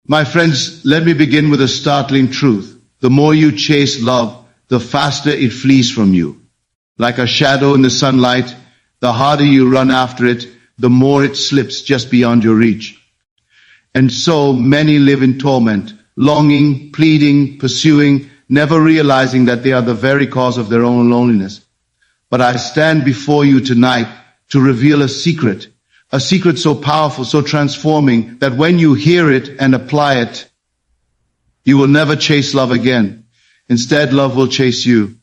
My friends, let me begin with a startling truth. The more you chase love, the faster it flees from you. Like a shadow in the sunlight, the harder you run after it, the more it slips just beyond your reach. And so many live in torment, longing, pleading, pursuing, never realizing that they are the very cause of their own loneliness. But I stand before you tonight to reveal a secret so powerful, so transforming, that when you hear it and apply it, you will never chase love again. Instead, love will chase you.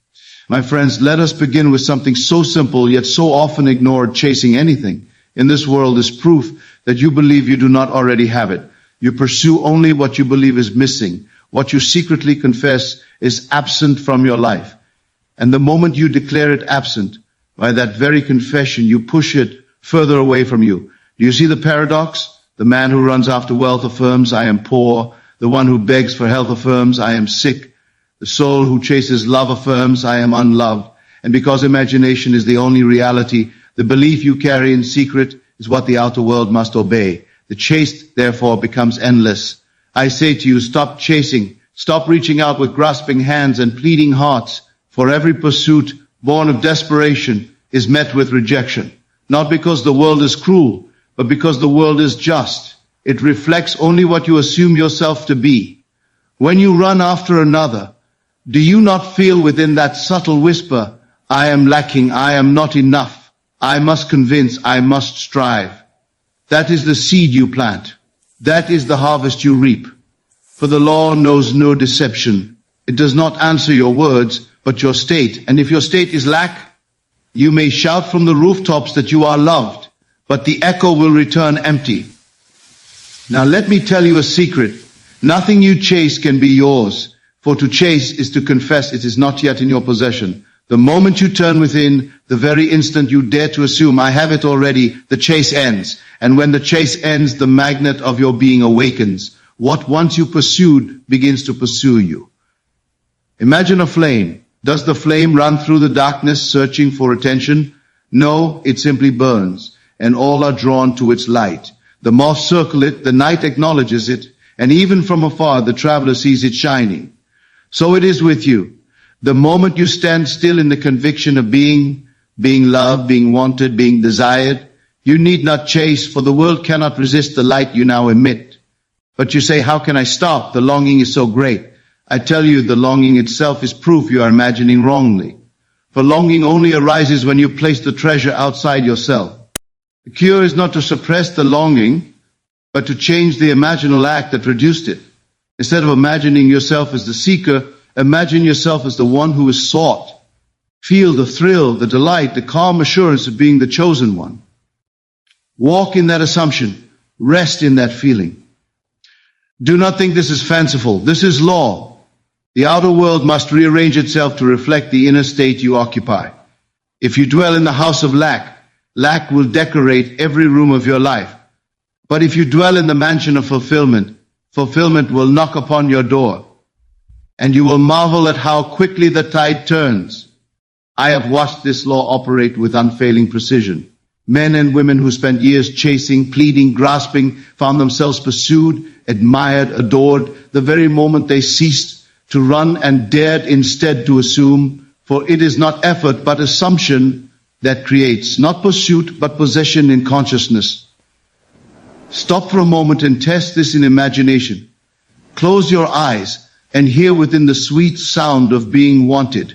My friends, let us begin with something so simple yet so often ignored. Chasing anything in this world is proof that you believe you do not already have it. You pursue only what you believe is missing. What you secretly confess is absent from your life. And the moment you declare it absent, by that very confession, you push it further away from you. Do you see the paradox? The man who runs after wealth affirms, I am poor. The one who begs for health affirms, I am sick. The soul who chases love affirms, I am unloved. And because imagination is the only reality, the belief you carry in secret is what the outer world must obey. The chase, therefore, becomes endless. I say to you, stop chasing. Stop reaching out with grasping hands and pleading hearts. For every pursuit born of desperation is met with rejection. Not because the world is cruel, but because the world is just. It reflects only what you assume yourself to be. When you run after another, do you not feel within that subtle whisper, I am lacking, I am not enough, I must convince, I must strive? That is the seed you plant. That is the harvest you reap. For the law knows no deception. It does not answer your words, but your state. And if your state is lack, you may shout from the rooftops that you are loved, but the echo will return empty. Now let me tell you a secret. Nothing you chase can be yours, for to chase is to confess it is not yet in your possession. The moment you turn within, the very instant you dare to assume, I have it already, the chase ends. And when the chase ends, the magnet of your being awakens. What once you pursued begins to pursue you. Imagine a flame. Does the flame run through the darkness searching for attention? No, it simply burns, and all are drawn to its light. The moths circle it, the night acknowledges it, and even from afar the traveler sees it shining. So it is with you. The moment you stand still in the conviction of being loved, being wanted, being desired, you need not chase, for the world cannot resist the light you now emit. But you say, how can I stop? The longing is so great. I tell you, the longing itself is proof you are imagining wrongly. For longing only arises when you place the treasure outside yourself. The cure is not to suppress the longing, but to change the imaginal act that produced it. Instead of imagining yourself as the seeker, imagine yourself as the one who is sought. Feel the thrill, the delight, the calm assurance of being the chosen one. Walk in that assumption. Rest in that feeling. Do not think this is fanciful. This is law. The outer world must rearrange itself to reflect the inner state you occupy. If you dwell in the house of lack, lack will decorate every room of your life. But if you dwell in the mansion of fulfillment, fulfillment will knock upon your door. And you will marvel at how quickly the tide turns. I have watched this law operate with unfailing precision. Men and women who spent years chasing, pleading, grasping, found themselves pursued, admired, adored, the very moment they ceased to run and dared instead to assume, for it is not effort but assumption that creates, not pursuit but possession in consciousness. Stop for a moment and test this in imagination. Close your eyes and hear within the sweet sound of being wanted.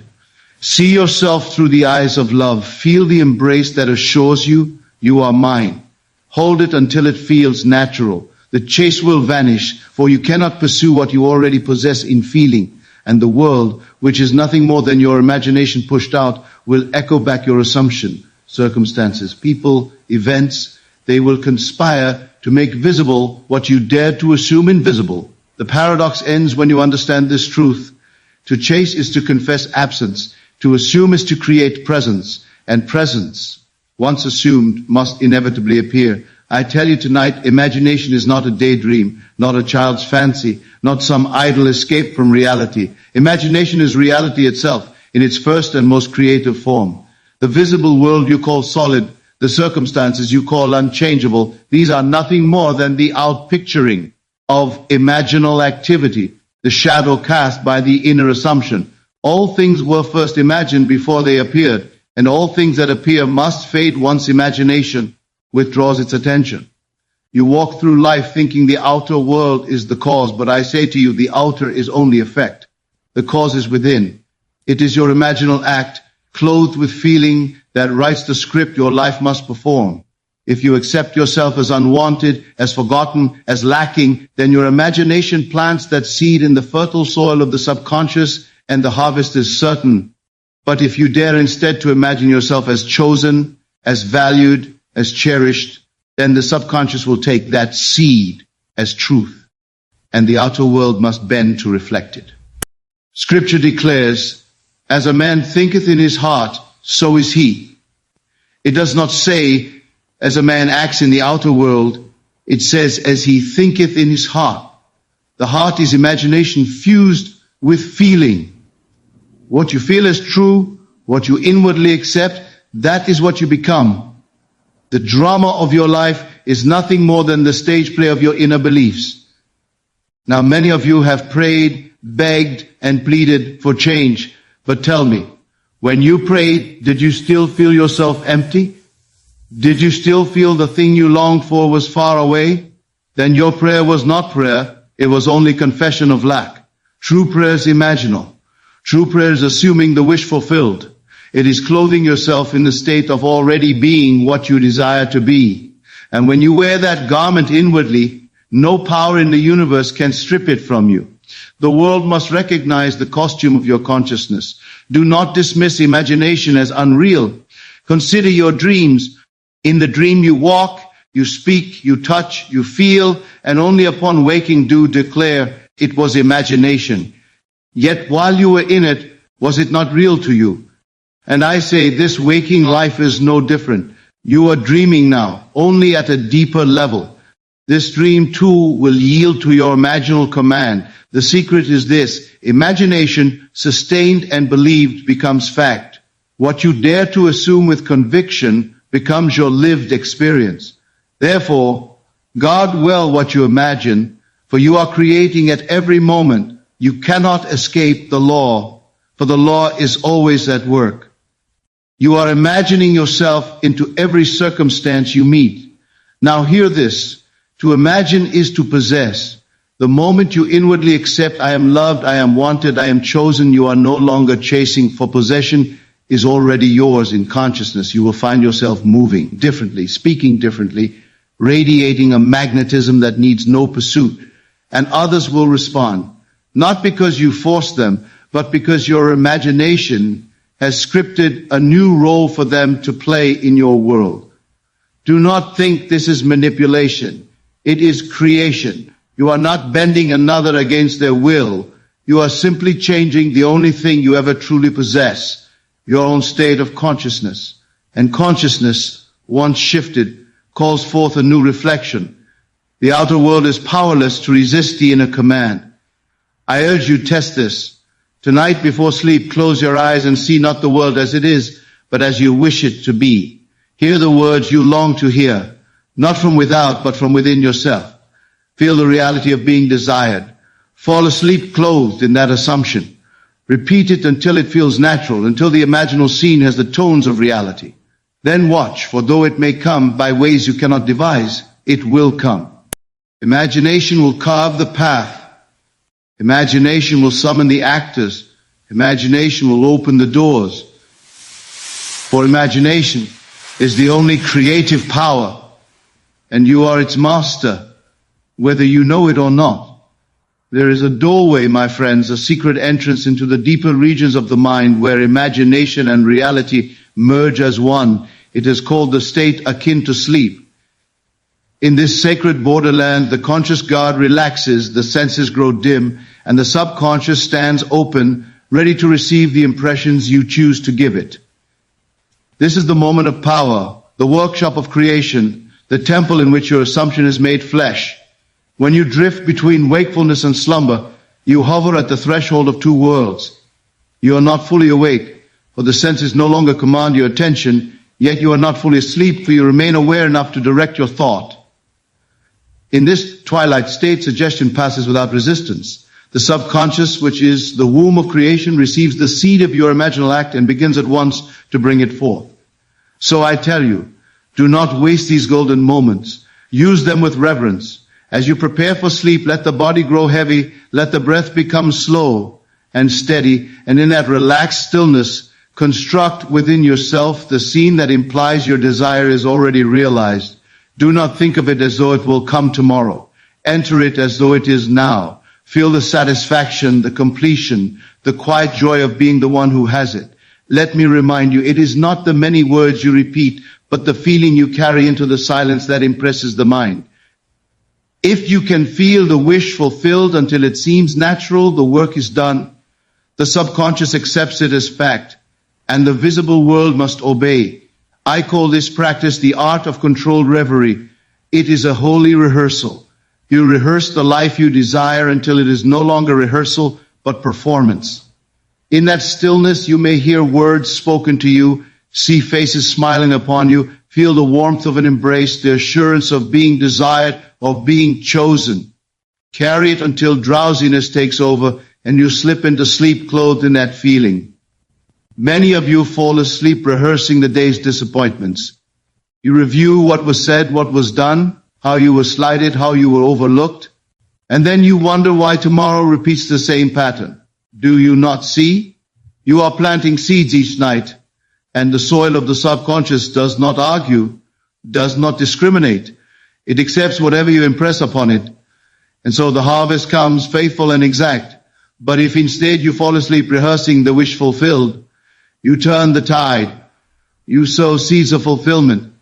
See yourself through the eyes of love. Feel the embrace that assures you, you are mine. Hold it until it feels natural. The chase will vanish, for you cannot pursue what you already possess in feeling. And the world, which is nothing more than your imagination pushed out, will echo back your assumption. Circumstances, people, events, they will conspire to make visible what you dared to assume invisible. The paradox ends when you understand this truth. To chase is to confess absence. To assume is to create presence. And presence, once assumed, must inevitably appear. I tell you tonight, imagination is not a daydream, not a child's fancy, not some idle escape from reality. Imagination is reality itself, in its first and most creative form. The visible world you call solid, the circumstances you call unchangeable, these are nothing more than the outpicturing of imaginal activity, the shadow cast by the inner assumption. All things were first imagined before they appeared, and all things that appear must fade once imagination withdraws its attention. You walk through life thinking the outer world is the cause, but I say to you, the outer is only effect. The cause is within. It is your imaginal act, clothed with feeling, that writes the script your life must perform. If you accept yourself as unwanted, as forgotten, as lacking, then your imagination plants that seed in the fertile soil of the subconscious, and the harvest is certain. But if you dare instead to imagine yourself as chosen, as valued, as cherished, then the subconscious will take that seed as truth, and the outer world must bend to reflect it. Scripture declares, as a man thinketh in his heart, so is he. It does not say, as a man acts in the outer world. It says, as he thinketh in his heart. The heart is imagination fused with feeling. What you feel is true, what you inwardly accept, that is what you become. The drama of your life is nothing more than the stage play of your inner beliefs. Now, many of you have prayed, begged, and pleaded for change. But tell me, when you prayed, did you still feel yourself empty? Did you still feel the thing you longed for was far away? Then your prayer was not prayer, it was only confession of lack. True prayer is imaginal. True prayer is assuming the wish fulfilled. It is clothing yourself in the state of already being what you desire to be. And when you wear that garment inwardly, no power in the universe can strip it from you. The world must recognize the costume of your consciousness. Do not dismiss imagination as unreal. Consider your dreams. In the dream you walk, you speak, you touch, you feel, and only upon waking do declare it was imagination. Yet while you were in it, was it not real to you? And I say this waking life is no different. You are dreaming now, only at a deeper level. This dream too will yield to your imaginal command. The secret is this: imagination, sustained and believed, becomes fact. What you dare to assume with conviction becomes your lived experience. Therefore, guard well what you imagine, for you are creating at every moment. You cannot escape the law, for the law is always at work. You are imagining yourself into every circumstance you meet. Now hear this: to imagine is to possess. The moment you inwardly accept, I am loved, I am wanted, I am chosen, you are no longer chasing for possession, is already yours in consciousness. You will find yourself moving differently, speaking differently, radiating a magnetism that needs no pursuit. And others will respond, not because you force them, but because your imagination has scripted a new role for them to play in your world. Do not think this is manipulation. It is creation. You are not bending another against their will. You are simply changing the only thing you ever truly possess, your own state of consciousness. And consciousness, once shifted, calls forth a new reflection. The outer world is powerless to resist the inner command. I urge you, test this. Tonight before sleep, close your eyes and see not the world as it is, but as you wish it to be. Hear the words you long to hear, not from without, but from within yourself. Feel the reality of being desired. Fall asleep clothed in that assumption. Repeat it until it feels natural, until the imaginal scene has the tones of reality. Then watch, for though it may come by ways you cannot devise, it will come. Imagination will carve the path. Imagination will summon the actors. Imagination will open the doors. For imagination is the only creative power, and you are its master, whether you know it or not. There is a doorway, my friends, a secret entrance into the deeper regions of the mind where imagination and reality merge as one. It is called the state akin to sleep. In this sacred borderland, the conscious guard relaxes, the senses grow dim, and the subconscious stands open, ready to receive the impressions you choose to give it. This is the moment of power, the workshop of creation, the temple in which your assumption is made flesh. When you drift between wakefulness and slumber, you hover at the threshold of two worlds. You are not fully awake, for the senses no longer command your attention, yet you are not fully asleep, for you remain aware enough to direct your thought. In this twilight state, suggestion passes without resistance. The subconscious, which is the womb of creation, receives the seed of your imaginal act and begins at once to bring it forth. So I tell you, do not waste these golden moments. Use them with reverence. As you prepare for sleep, let the body grow heavy, let the breath become slow and steady, and in that relaxed stillness, construct within yourself the scene that implies your desire is already realized. Do not think of it as though it will come tomorrow. Enter it as though it is now. Feel the satisfaction, the completion, the quiet joy of being the one who has it. Let me remind you, it is not the many words you repeat, but the feeling you carry into the silence that impresses the mind. If you can feel the wish fulfilled until it seems natural, the work is done. The subconscious accepts it as fact, and the visible world must obey. I call this practice the art of controlled reverie. It is a holy rehearsal. You rehearse the life you desire until it is no longer rehearsal, but performance. In that stillness, you may hear words spoken to you, see faces smiling upon you, feel the warmth of an embrace, the assurance of being desired, of being chosen. Carry it until drowsiness takes over and you slip into sleep clothed in that feeling. Many of you fall asleep rehearsing the day's disappointments. You review what was said, what was done, how you were slighted, how you were overlooked, and then you wonder why tomorrow repeats the same pattern. Do you not see? You are planting seeds each night, and the soil of the subconscious does not argue, does not discriminate. It accepts whatever you impress upon it. And so the harvest comes faithful and exact. But if instead you fall asleep rehearsing the wish fulfilled, you turn the tide, you sow seeds of fulfillment,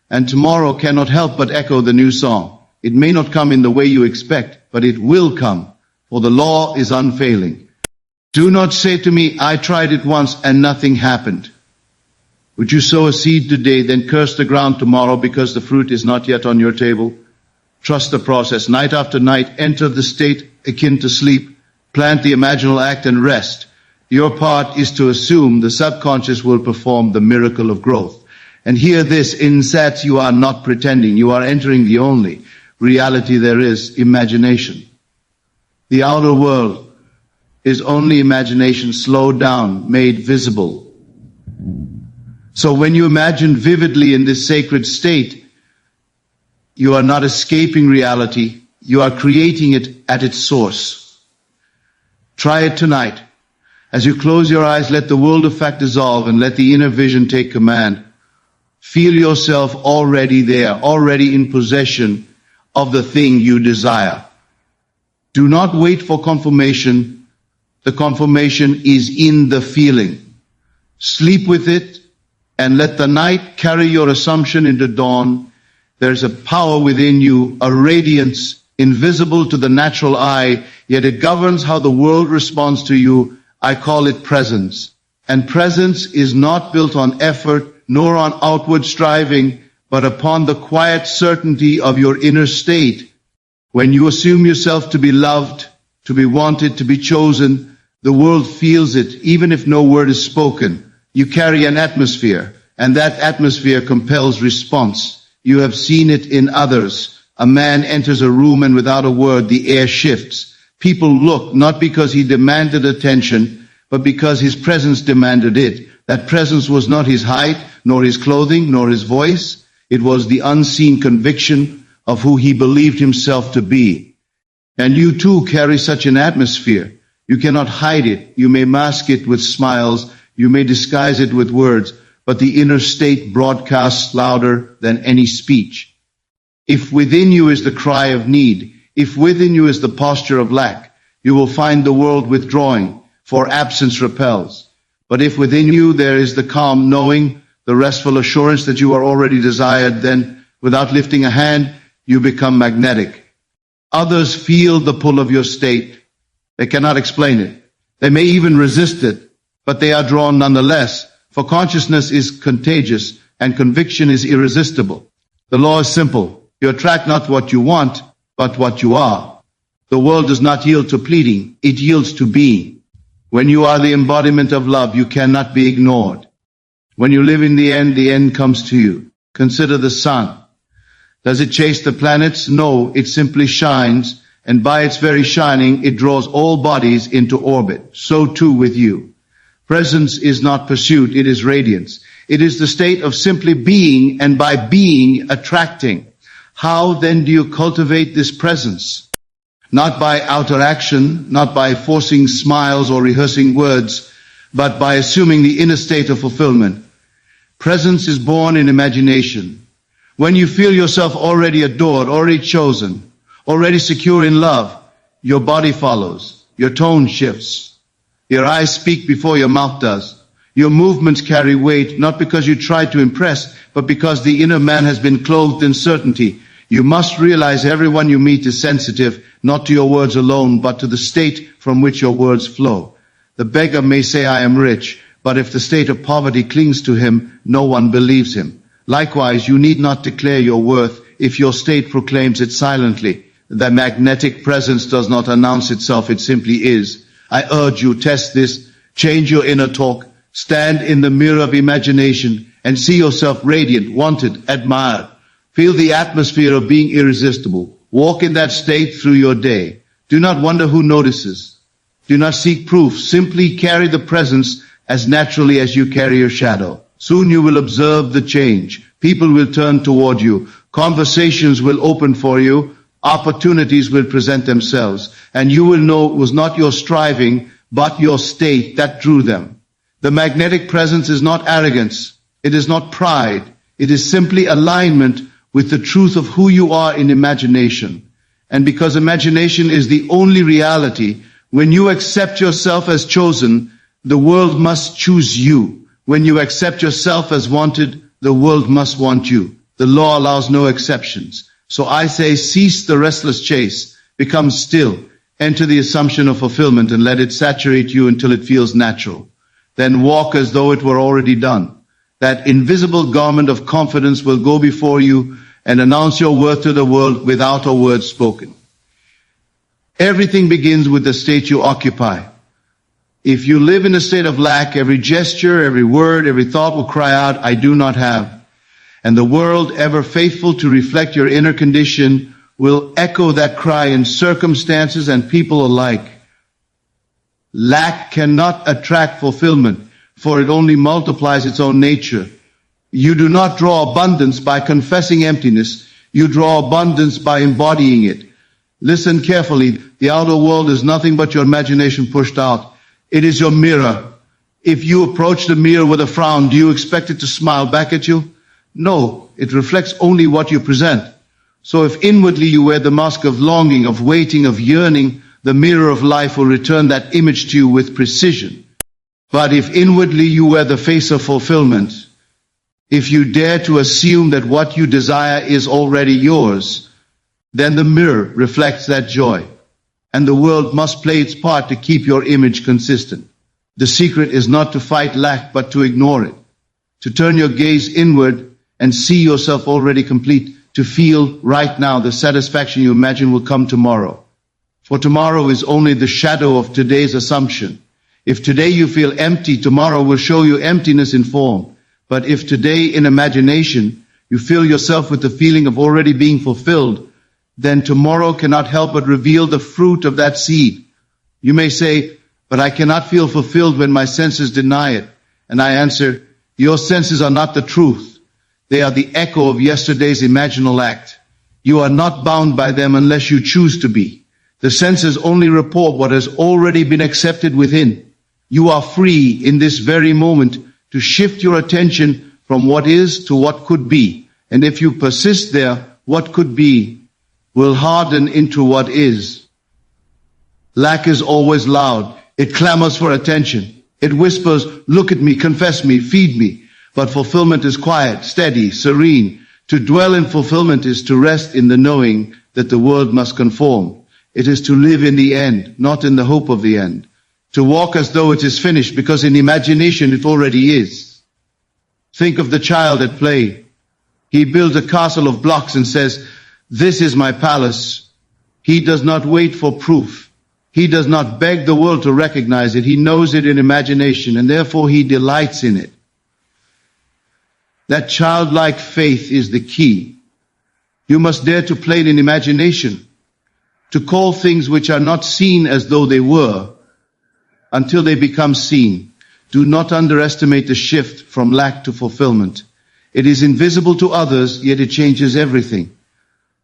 and tomorrow cannot help but echo the new song. It may not come in the way you expect, but it will come, for the law is unfailing. Do not say to me, I tried it once and nothing happened. Would you sow a seed today, then curse the ground tomorrow because the fruit is not yet on your table? Trust the process. Night after night, enter the state akin to sleep, plant the imaginal act and rest. Your part is to assume the subconscious will perform the miracle of growth. And hear this, in that you are not pretending, you are entering the only reality there is, imagination. The outer world is only imagination slowed down, made visible. So when you imagine vividly in this sacred state, you are not escaping reality, you are creating it at its source. Try it tonight. As you close your eyes, let the world of fact dissolve and let the inner vision take command. Feel yourself already there, already in possession of the thing you desire. Do not wait for confirmation. The confirmation is in the feeling. Sleep with it and let the night carry your assumption into dawn. There's a power within you, a radiance invisible to the natural eye, yet it governs how the world responds to you. I call it presence. And presence is not built on effort, nor on outward striving, but upon the quiet certainty of your inner state. When you assume yourself to be loved, to be wanted, to be chosen, the world feels it, even if no word is spoken. You carry an atmosphere, and that atmosphere compels response. You have seen it in others. A man enters a room and without a word, the air shifts. People look, not because he demanded attention, but because his presence demanded it. That presence was not his height, nor his clothing, nor his voice. It was the unseen conviction of who he believed himself to be. And you too carry such an atmosphere. You cannot hide it. You may mask it with smiles. You may disguise it with words. But the inner state broadcasts louder than any speech. If within you is the cry of need, if within you is the posture of lack, you will find the world withdrawing, for absence repels. But if within you there is the calm knowing, the restful assurance that you are already desired, then without lifting a hand, you become magnetic. Others feel the pull of your state. They cannot explain it. They may even resist it, but they are drawn nonetheless, for consciousness is contagious and conviction is irresistible. The law is simple. You attract not what you want, but what you are. The world does not yield to pleading. It yields to being. When you are the embodiment of love, you cannot be ignored. When you live in the end comes to you. Consider the sun. Does it chase the planets? No, it simply shines, and by its very shining, it draws all bodies into orbit. So too with you. Presence is not pursuit, it is radiance. It is the state of simply being, and by being, attracting. How then do you cultivate this presence? Not by outer action, not by forcing smiles or rehearsing words, but by assuming the inner state of fulfillment. Presence is born in imagination. When you feel yourself already adored, already chosen, already secure in love, your body follows, your tone shifts, your eyes speak before your mouth does. Your movements carry weight, not because you try to impress, but because the inner man has been clothed in certainty. You must realize everyone you meet is sensitive, not to your words alone, but to the state from which your words flow. The beggar may say, I am rich, but if the state of poverty clings to him, no one believes him. Likewise, you need not declare your worth if your state proclaims it silently. The magnetic presence does not announce itself, it simply is. I urge you, test this, change your inner talk, stand in the mirror of imagination and see yourself radiant, wanted, admired. Feel the atmosphere of being irresistible. Walk in that state through your day. Do not wonder who notices. Do not seek proof. Simply carry the presence as naturally as you carry your shadow. Soon you will observe the change. People will turn toward you. Conversations will open for you. Opportunities will present themselves. And you will know it was not your striving, but your state that drew them. The magnetic presence is not arrogance. It is not pride. It is simply alignment with the truth of who you are in imagination. And because imagination is the only reality, when you accept yourself as chosen, the world must choose you. When you accept yourself as wanted, the world must want you. The law allows no exceptions. So I say, cease the restless chase, become still, enter the assumption of fulfillment and let it saturate you until it feels natural. Then walk as though it were already done. That invisible garment of confidence will go before you and announce your worth to the world without a word spoken. Everything begins with the state you occupy. If you live in a state of lack, every gesture, every word, every thought will cry out, I do not have. And the world, ever faithful to reflect your inner condition, will echo that cry in circumstances and people alike. Lack cannot attract fulfillment, for it only multiplies its own nature. You do not draw abundance by confessing emptiness. You draw abundance by embodying it. Listen carefully. The outer world is nothing but your imagination pushed out. It is your mirror. If you approach the mirror with a frown, do you expect it to smile back at you? No, it reflects only what you present. So if inwardly you wear the mask of longing, of waiting, of yearning, the mirror of life will return that image to you with precision. But if inwardly you wear the face of fulfillment, if you dare to assume that what you desire is already yours, then the mirror reflects that joy. And the world must play its part to keep your image consistent. The secret is not to fight lack, but to ignore it. To turn your gaze inward and see yourself already complete. To feel right now the satisfaction you imagine will come tomorrow. For tomorrow is only the shadow of today's assumption. If today you feel empty, tomorrow will show you emptiness in form. But if today in imagination you fill yourself with the feeling of already being fulfilled, then tomorrow cannot help but reveal the fruit of that seed. You may say, but I cannot feel fulfilled when my senses deny it. And I answer, your senses are not the truth. They are the echo of yesterday's imaginal act. You are not bound by them unless you choose to be. The senses only report what has already been accepted within. You are free in this very moment to shift your attention from what is to what could be. And if you persist there, what could be will harden into what is. Lack is always loud. It clamors for attention. It whispers, look at me, confess me, feed me. But fulfillment is quiet, steady, serene. To dwell in fulfillment is to rest in the knowing that the world must conform. It is to live in the end, not in the hope of the end. To walk as though it is finished, because in imagination it already is. Think of the child at play. He builds a castle of blocks and says, this is my palace. He does not wait for proof. He does not beg the world to recognize it. He knows it in imagination, and therefore he delights in it. That childlike faith is the key. You must dare to play in imagination, to call things which are not seen as though they were, until they become seen. Do not underestimate the shift from lack to fulfillment. It is invisible to others, yet it changes everything.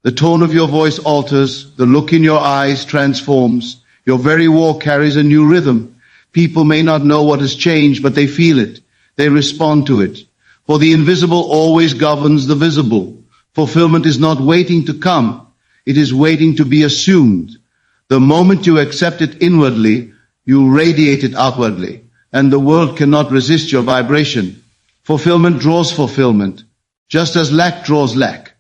The tone of your voice alters, the look in your eyes transforms, your very walk carries a new rhythm. People may not know what has changed, but they feel it. They respond to it. For the invisible always governs the visible. Fulfillment is not waiting to come. It is waiting to be assumed. The moment you accept it inwardly, you radiate it outwardly, and the world cannot resist your vibration. Fulfillment draws fulfillment, just as lack draws lack.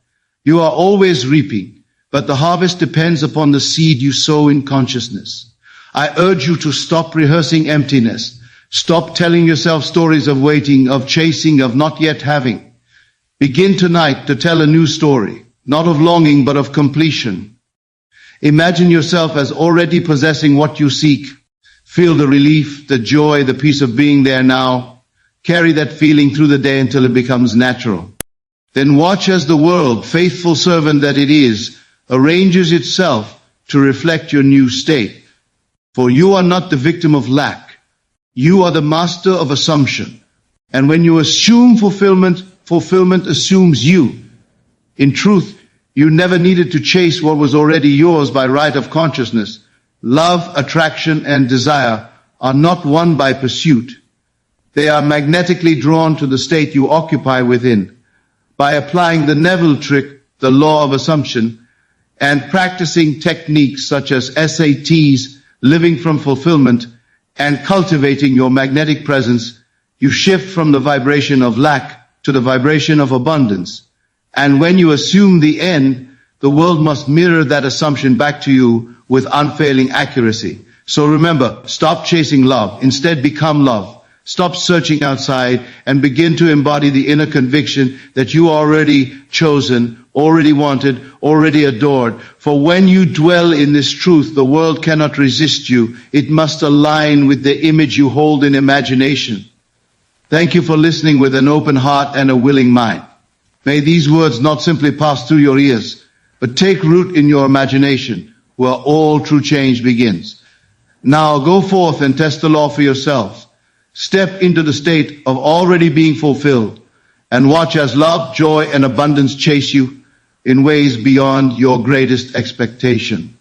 You are always reaping, but the harvest depends upon the seed you sow in consciousness. I urge you to stop rehearsing emptiness. Stop telling yourself stories of waiting, of chasing, of not yet having. Begin tonight to tell a new story, not of longing, but of completion. Imagine yourself as already possessing what you seek. Feel the relief, the joy, the peace of being there now. Carry that feeling through the day until it becomes natural. Then watch as the world, faithful servant that it is, arranges itself to reflect your new state. For you are not the victim of lack. You are the master of assumption. And when you assume fulfillment, fulfillment assumes you. In truth, you never needed to chase what was already yours by right of consciousness. Love, attraction, and desire are not won by pursuit. They are magnetically drawn to the state you occupy within. By applying the Neville trick, the law of assumption, and practicing techniques such as SATs, living from fulfillment, and cultivating your magnetic presence, you shift from the vibration of lack to the vibration of abundance. And when you assume the end, the world must mirror that assumption back to you with unfailing accuracy. So remember, stop chasing love. Instead, become love. Stop searching outside and begin to embody the inner conviction that you are already chosen, already wanted, already adored. For when you dwell in this truth, the world cannot resist you. It must align with the image you hold in imagination. Thank you for listening with an open heart and a willing mind. May these words not simply pass through your ears, but take root in your imagination, where all true change begins. Now go forth and test the law for yourselves. Step into the state of already being fulfilled, and watch as love, joy, and abundance chase you in ways beyond your greatest expectation.